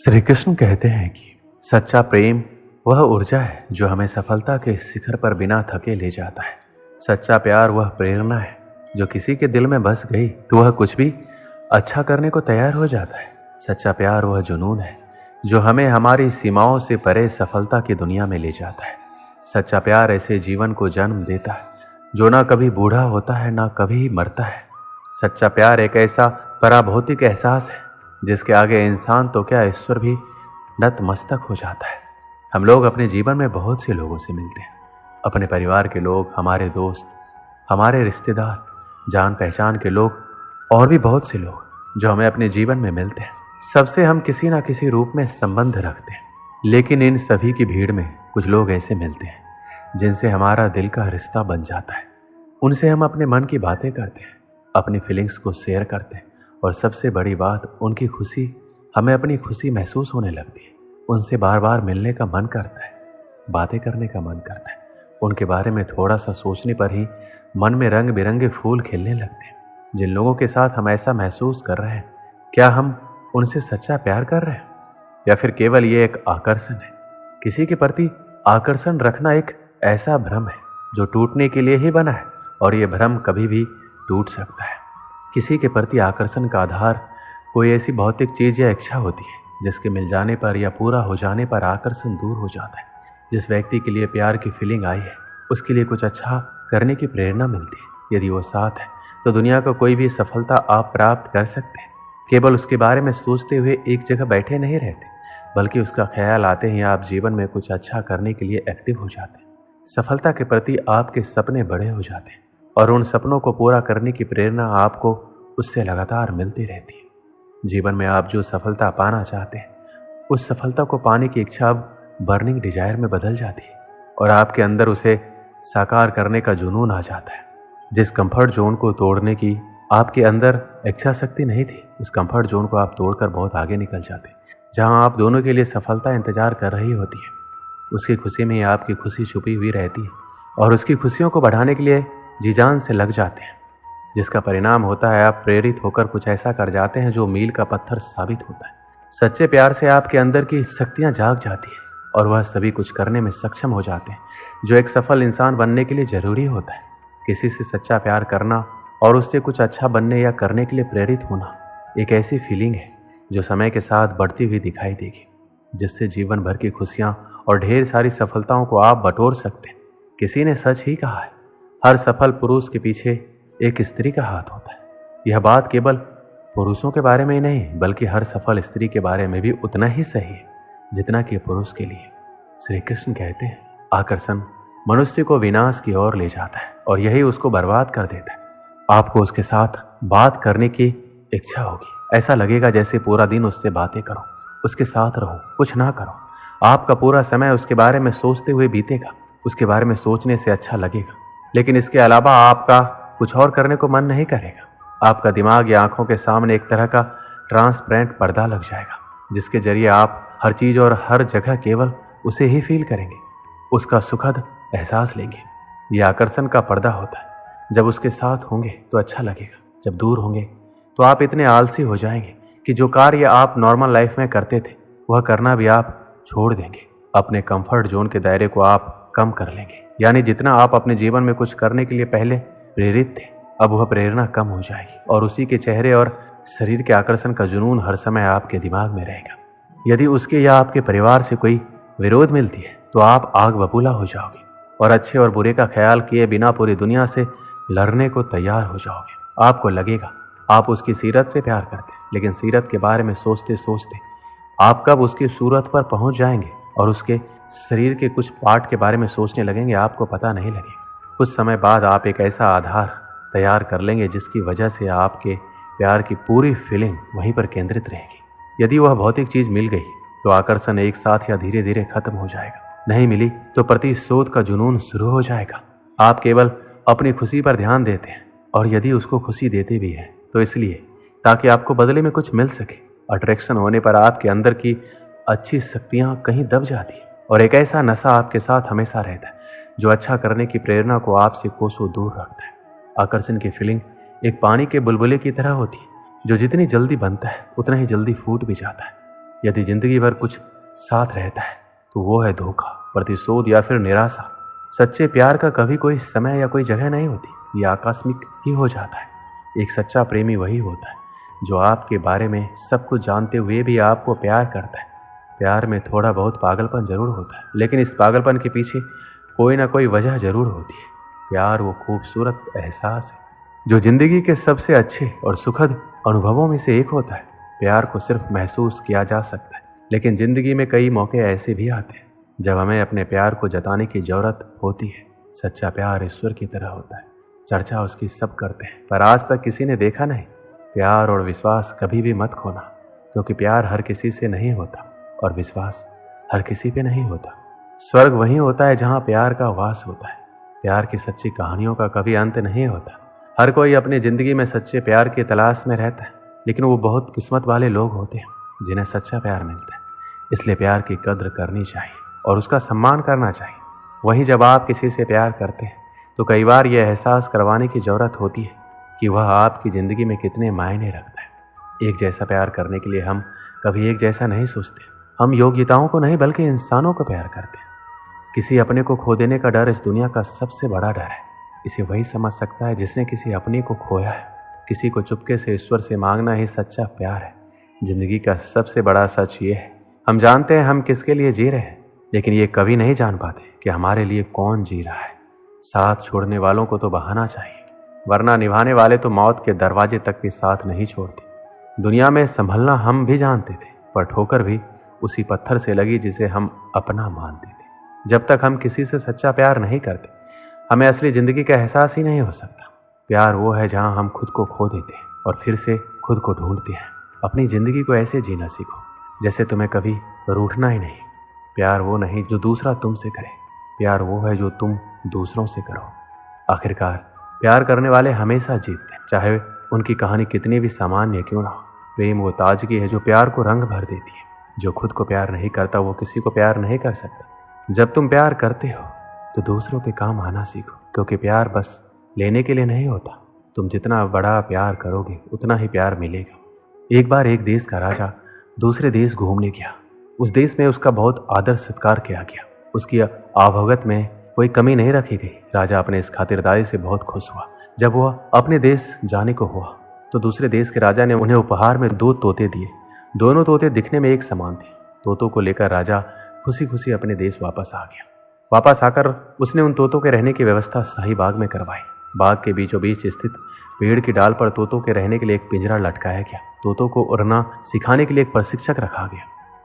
श्री कृष्ण कहते हैं कि सच्चा प्रेम वह ऊर्जा है जो हमें सफलता के शिखर पर बिना थके ले जाता है। सच्चा प्यार वह प्रेरणा है जो किसी के दिल में बस गई तो वह कुछ भी अच्छा करने को तैयार हो जाता है। सच्चा प्यार वह जुनून है जो हमें हमारी सीमाओं से परे सफलता की दुनिया में ले जाता है। सच्चा प्यार ऐसे जीवन को जन्म देता है जो ना कभी बूढ़ा होता है ना कभी मरता है। सच्चा प्यार एक ऐसा पराभौतिक एहसास है जिसके आगे इंसान तो क्या ईश्वर भी नतमस्तक हो जाता है। हम लोग अपने जीवन में बहुत से लोगों से मिलते हैं, अपने परिवार के लोग, हमारे दोस्त, हमारे रिश्तेदार, जान पहचान के लोग और भी बहुत से लोग जो हमें अपने जीवन में मिलते हैं। सबसे हम किसी ना किसी रूप में संबंध रखते हैं, लेकिन इन सभी की भीड़ में कुछ लोग ऐसे मिलते हैं जिनसे हमारा दिल का रिश्ता बन जाता है। उनसे हम अपने मन की बातें करते हैं, अपनी फीलिंग्स को शेयर करते हैं और सबसे बड़ी बात, उनकी खुशी हमें अपनी खुशी महसूस होने लगती है। उनसे बार बार मिलने का मन करता है, बातें करने का मन करता है। उनके बारे में थोड़ा सा सोचने पर ही मन में रंग बिरंगे फूल खिलने लगते हैं। जिन लोगों के साथ हम ऐसा महसूस कर रहे हैं, क्या हम उनसे सच्चा प्यार कर रहे हैं या फिर केवल ये एक आकर्षण है? किसी के प्रति आकर्षण रखना एक ऐसा भ्रम है जो टूटने के लिए ही बना है और ये भ्रम कभी भी टूट सकता है। किसी के प्रति आकर्षण का आधार कोई ऐसी भौतिक चीज या इच्छा होती है जिसके मिल जाने पर या पूरा हो जाने पर आकर्षण दूर हो जाता है। जिस व्यक्ति के लिए प्यार की फीलिंग आई है, उसके लिए कुछ अच्छा करने की प्रेरणा मिलती है। यदि वो साथ है तो दुनिया का कोई भी सफलता आप प्राप्त कर सकते हैं। केवल उसके बारे में सोचते हुए एक जगह बैठे नहीं रहते, बल्कि उसका ख्याल आते ही आप जीवन में कुछ अच्छा करने के लिए एक्टिव हो जाते हैं। सफलता के प्रति आपके सपने बड़े हो जाते हैं और उन सपनों को पूरा करने की प्रेरणा आपको उससे लगातार मिलती रहती है। जीवन में आप जो सफलता पाना चाहते हैं, उस सफलता को पाने की इच्छा अब बर्निंग डिजायर में बदल जाती है और आपके अंदर उसे साकार करने का जुनून आ जाता है। जिस कंफर्ट जोन को तोड़ने की आपके अंदर इच्छा शक्ति नहीं थी, उस कंफर्ट जोन को आप तोड़कर बहुत आगे निकल जाते हैं। जहां आप दोनों के लिए सफलता इंतजार कर रही होती है, उसकी खुशी में ही आपकी खुशी छुपी हुई रहती है और उसकी खुशियों को बढ़ाने के लिए जी जान से लग जाते हैं। जिसका परिणाम होता है आप प्रेरित होकर कुछ ऐसा कर जाते हैं जो मील का पत्थर साबित होता है। सच्चे प्यार से आपके अंदर की शक्तियां जाग जाती है और वह सभी कुछ करने में सक्षम हो जाते हैं जो एक सफल इंसान बनने के लिए जरूरी होता है। किसी से सच्चा प्यार करना और उससे कुछ अच्छा बनने या करने के लिए प्रेरित होना एक ऐसी फीलिंग है जो समय के साथ बढ़ती हुई दिखाई देगी, जिससे जीवन भर की खुशियां और ढेर सारी सफलताओं को आप बटोर सकते हैं। किसी ने सच ही कहा है, हर सफल पुरुष के पीछे एक स्त्री का हाथ होता है। यह बात केवल पुरुषों के बारे में ही नहीं, बल्कि हर सफल स्त्री के बारे में भी उतना ही सही है जितना कि पुरुष के लिए। श्री कृष्ण कहते हैं, आकर्षण मनुष्य को विनाश की ओर ले जाता है और यही उसको बर्बाद कर देता है। आपको उसके साथ बात करने की इच्छा होगी, ऐसा लगेगा जैसे पूरा दिन उससे बातें करो, उसके साथ रहो, कुछ ना करो। आपका पूरा समय उसके बारे में सोचते हुए बीतेगा, उसके बारे में सोचने से अच्छा लगेगा, लेकिन इसके अलावा आपका कुछ और करने को मन नहीं करेगा। आपका दिमाग या आंखों के सामने एक तरह का ट्रांसपेरेंट पर्दा लग जाएगा जिसके जरिए आप हर चीज और हर जगह केवल उसे ही फील करेंगे, उसका सुखद एहसास लेंगे। यह आकर्षण का पर्दा होता है। जब उसके साथ होंगे तो अच्छा लगेगा, जब दूर होंगे तो आप इतने आलसी हो जाएंगे कि जो कार्य आप नॉर्मल लाइफ में करते थे वह करना भी आप छोड़ देंगे। अपने कंफर्ट जोन के दायरे को आप कम कर लेंगे, यानी जितना आप अपने जीवन में कुछ करने के लिए पहले प्रेरित थे, अब वह प्रेरणा कम हो जाएगी और उसी के चेहरे और शरीर के आकर्षण का जुनून हर समय आपके दिमाग में रहेगा। यदि उसके या आपके परिवार से कोई विरोध मिलती है तो आप आग बबूला हो जाओगे और अच्छे और बुरे का ख्याल किए बिना पूरी दुनिया से लड़ने को तैयार हो जाओगे। आपको लगेगा आप उसकी सीरत से प्यार करते हैं, लेकिन सीरत के बारे में सोचते सोचते आप कब उसकी सूरत पर पहुंच जाएंगे और उसके शरीर के कुछ पार्ट के बारे में सोचने लगेंगे, आपको पता नहीं लगेगा। कुछ समय बाद आप एक ऐसा आधार तैयार कर लेंगे जिसकी वजह से आपके प्यार की पूरी फीलिंग वहीं पर केंद्रित रहेगी। यदि वह भौतिक चीज मिल गई तो आकर्षण एक साथ या धीरे धीरे खत्म हो जाएगा, नहीं मिली तो प्रतिशोध का जुनून शुरू हो जाएगा। आप केवल अपनी खुशी पर ध्यान देते हैं और यदि उसको खुशी देते भी हैं तो इसलिए ताकि आपको बदले में कुछ मिल सके। अट्रैक्शन होने पर आपके अंदर की अच्छी शक्तियां कहीं दब जाती है और एक ऐसा नशा आपके साथ हमेशा रहता है जो अच्छा करने की प्रेरणा को आपसे कोसों दूर रखता है। आकर्षण की फीलिंग एक पानी के बुलबुले की तरह होती है जो जितनी जल्दी बनता है उतना ही जल्दी फूट भी जाता है। यदि जिंदगी भर कुछ साथ रहता है तो वो है धोखा, प्रतिशोध या फिर निराशा। सच्चे प्यार का कभी कोई समय या कोई जगह नहीं होती, ये आकस्मिक ही हो जाता है। एक सच्चा प्रेमी वही होता है जो आपके बारे में सब कुछ जानते हुए भी आपको प्यार करता है। प्यार में थोड़ा बहुत पागलपन जरूर होता है, लेकिन इस पागलपन के पीछे कोई ना कोई वजह जरूर होती है। प्यार वो खूबसूरत एहसास है जो जिंदगी के सबसे अच्छे और सुखद अनुभवों में से एक होता है। प्यार को सिर्फ महसूस किया जा सकता है, लेकिन जिंदगी में कई मौके ऐसे भी आते हैं जब हमें अपने प्यार को जताने की जरूरत होती है। सच्चा प्यार ईश्वर की तरह होता है, चर्चा उसकी सब करते हैं पर आज तक किसी ने देखा नहीं। प्यार और विश्वास कभी भी मत खोना, क्योंकि प्यार हर किसी से नहीं होता और विश्वास हर किसी पे नहीं होता। स्वर्ग वहीं होता है जहाँ प्यार का वास होता है। प्यार की सच्ची कहानियों का कभी अंत नहीं होता। हर कोई अपनी जिंदगी में सच्चे प्यार की तलाश में रहता है, लेकिन वो बहुत किस्मत वाले लोग होते हैं जिन्हें सच्चा प्यार मिलता है। इसलिए प्यार की कद्र करनी चाहिए और उसका सम्मान करना चाहिए। वहीं जब आप किसी से प्यार करते हैं तो कई बार यह एहसास करवाने की जरूरत होती है कि वह आपकी ज़िंदगी में कितने मायने रखता है। एक जैसा प्यार करने के लिए हम कभी एक जैसा नहीं सोचते। हम योग्यताओं को नहीं बल्कि इंसानों को प्यार करते हैं। किसी अपने को खो देने का डर इस दुनिया का सबसे बड़ा डर है। इसे वही समझ सकता है जिसने किसी अपने को खोया है। किसी को चुपके से ईश्वर से मांगना ही सच्चा प्यार है। जिंदगी का सबसे बड़ा सच ये है, हम जानते हैं हम किसके लिए जी रहे हैं, लेकिन ये कभी नहीं जान पाते कि हमारे लिए कौन जी रहा है। साथ छोड़ने वालों को तो बहाना चाहिए, वरना निभाने वाले तो मौत के दरवाजे तक भी साथ नहीं छोड़ते। दुनिया में संभलना हम भी जानते थे, पर ठोकर भी उसी पत्थर से लगी जिसे हम अपना मानते थे। जब तक हम किसी से सच्चा प्यार नहीं करते, हमें असली जिंदगी का एहसास ही नहीं हो सकता। प्यार वो है जहां हम खुद को खो देते हैं और फिर से खुद को ढूंढते हैं। अपनी जिंदगी को ऐसे जीना सीखो जैसे तुम्हें कभी रूठना ही नहीं। प्यार वो नहीं जो दूसरा तुमसे करे, प्यार वो है जो तुम दूसरों से करो। आखिरकार प्यार करने वाले हमेशा जीतते हैं, चाहे उनकी कहानी कितनी भी सामान्य क्यों ना हो। प्रेम वो ताजगी है जो प्यार को रंग भर देती है। जो खुद को प्यार नहीं करता वो किसी को प्यार नहीं कर सकता। जब तुम प्यार करते हो तो दूसरों के काम आना सीखो, क्योंकि प्यार बस लेने के लिए नहीं होता। तुम जितना बड़ा प्यार करोगे उतना ही प्यार मिलेगा। एक बार एक देश का राजा दूसरे देश घूमने गया। उस देश में उसका बहुत आदर सत्कार किया गया। उसकी आवभगत में कोई कमी नहीं रखी गई। राजा अपने इस खातिरदारी से बहुत खुश हुआ। जब वह अपने देश जाने को हुआ तो दूसरे देश के राजा ने उन्हें उपहार में 2 तोते दिए। दोनों तोते दिखने में एक समान थे। तोतों को लेकर राजा खुशी खुशी अपने देश वापस आ गया। वापस आकर उसने उन तोतों के रहने की व्यवस्था शाही बाग में करवाई। बाग के बीचों बीच स्थित पेड़ की डाल पर तोतों के रहने के लिए एक पिंजरा लटकाया गया। तोतों को उड़ना सिखाने के लिए एक प्रशिक्षक रखा गया।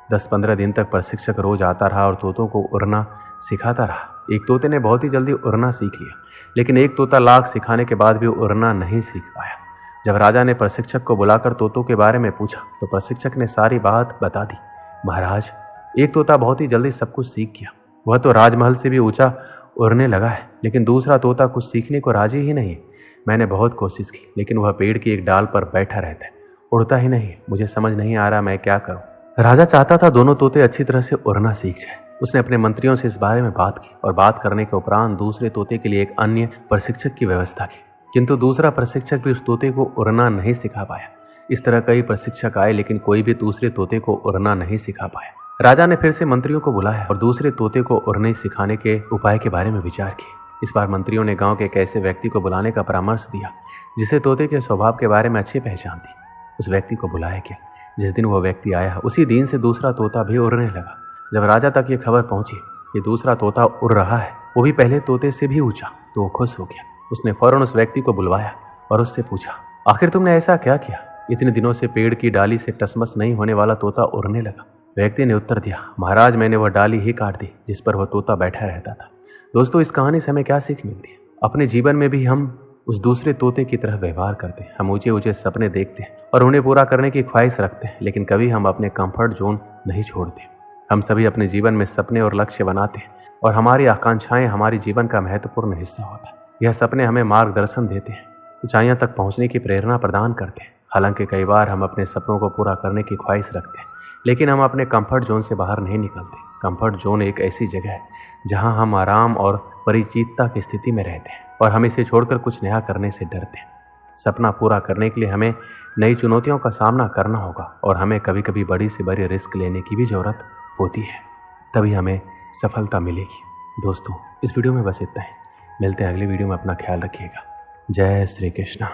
10-15 दिन तक प्रशिक्षक रोज आता रहा और तोतों को उड़ना सिखाता रहा। एक तोते ने बहुत ही जल्दी उड़ना सीख लिया, लेकिन एक तोता लाख सिखाने के बाद भी उड़ना नहीं सीख पाया। जब राजा ने प्रशिक्षक को बुलाकर तोतों के बारे में पूछा तो प्रशिक्षक ने सारी बात बता दी। महाराज, एक तोता बहुत ही जल्दी सब कुछ सीख गया। वह तो राजमहल से भी ऊंचा उड़ने लगा है, लेकिन दूसरा तोता कुछ सीखने को राजी ही नहीं है। मैंने बहुत कोशिश की, लेकिन वह पेड़ की एक डाल पर बैठा रहता है, उड़ता ही नहीं है। मुझे समझ नहीं आ रहा मैं क्या करूं। राजा चाहता था दोनों तोते अच्छी तरह से उड़ना सीख जाए। उसने अपने मंत्रियों से इस बारे में बात की और बात करने के उपरांत दूसरे तोते के लिए एक अन्य प्रशिक्षक की व्यवस्था की, किंतु दूसरा प्रशिक्षक भी उस तोते को उड़ना नहीं सिखा पाया। इस तरह कई प्रशिक्षक आए, लेकिन कोई भी दूसरे तोते को उड़ना नहीं सिखा पाया। राजा ने फिर से मंत्रियों को बुलाया और दूसरे तोते को उड़ने सिखाने के उपाय के बारे में विचार किए। इस बार मंत्रियों ने गांव के एक ऐसे व्यक्ति को बुलाने का परामर्श दिया जिसे तोते के स्वभाव के बारे में अच्छी पहचान थी। उस व्यक्ति को बुलाया गया। जिस दिन वह व्यक्ति आया उसी दिन से दूसरा तोता भी उड़ने लगा। जब राजा तक ये खबर पहुंची कि दूसरा तोता उड़ रहा है, वो भी पहले तोते से भी ऊंचा, तो वो खुश हो गया। उसने फौरन उस व्यक्ति को बुलवाया और उससे पूछा, आखिर तुमने ऐसा क्या किया? इतने दिनों से पेड़ की डाली से टसमस नहीं होने वाला तोता उड़ने लगा। व्यक्ति ने उत्तर दिया, महाराज, मैंने वह डाली ही काट दी जिस पर वह तोता बैठा रहता था। दोस्तों, इस कहानी से हमें क्या सीख मिलती है? अपने जीवन में भी हम उस दूसरे तोते की तरह व्यवहार करते हैं। हम ऊंचे ऊंचे सपने देखते हैं और उन्हें पूरा करने की ख्वाहिश रखते हैं, लेकिन कभी हम अपने कंफर्ट जोन नहीं छोड़ते। हम सभी अपने जीवन में सपने और लक्ष्य बनाते हैं और हमारी आकांक्षाएं हमारे जीवन का महत्वपूर्ण हिस्सा होता है। यह सपने हमें मार्गदर्शन देते हैं, ऊंचाइयों तक पहुंचने की प्रेरणा प्रदान करते हैं। हालांकि कई बार हम अपने सपनों को पूरा करने की ख्वाहिश रखते हैं, लेकिन हम अपने कंफर्ट जोन से बाहर नहीं निकलते। कंफर्ट जोन एक ऐसी जगह है जहां हम आराम और परिचितता की स्थिति में रहते हैं और हम इसे छोड़कर कुछ नया करने से डरते हैं। सपना पूरा करने के लिए हमें नई चुनौतियों का सामना करना होगा और हमें कभी कभी बड़ी से बड़ी रिस्क लेने की भी ज़रूरत होती है, तभी हमें सफलता मिलेगी। दोस्तों, इस वीडियो में बस इतना ही। मिलते हैं अगली वीडियो में। अपना ख्याल रखिएगा। जय श्री कृष्णा।